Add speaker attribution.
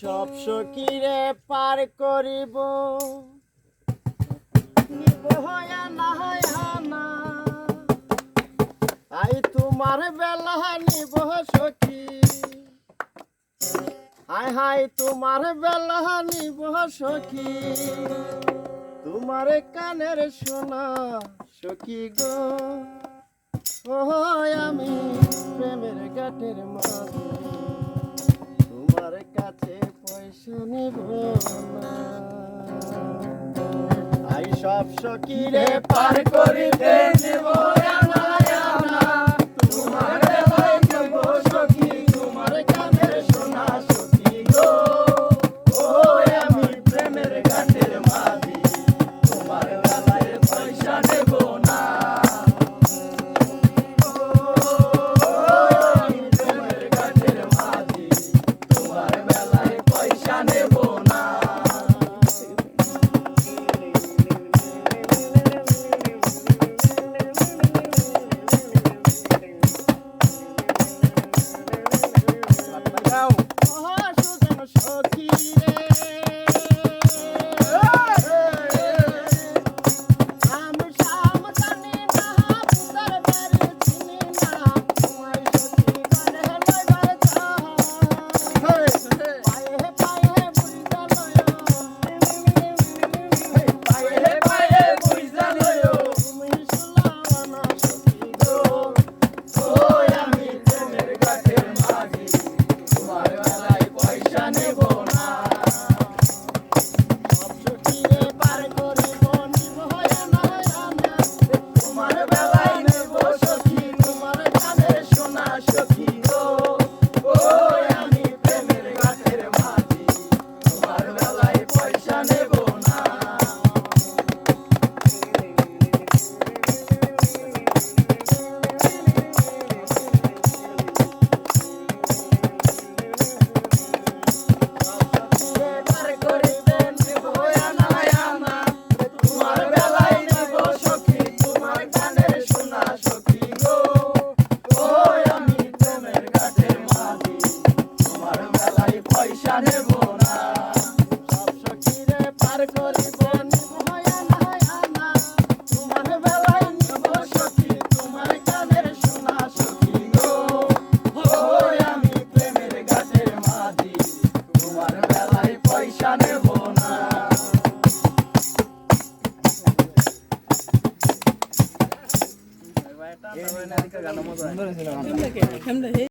Speaker 1: সব সখীরে পার করিব নিব হয়া না হানা আই তোমার বেলা নিব সখী হাই হাই তোমার বেলা নিব সখী তোমার কানের সোনা সখী গো ও আমি প্রেমের ঘাটের মাঝে তোমার কাছে পয়সা নিব না আই সব সখীরে পার করিতে নিব না তোমার বেলায় নিব সখী তোমার কানের সোনা সখী গো ও আমি প্রেমের ঘাটের মাঝি তোমার বেলায় পয়সা নেব না প্রেমের ঘাটের মাঝি তোমার বেলায় পয়সা নেব না পয়সা নেব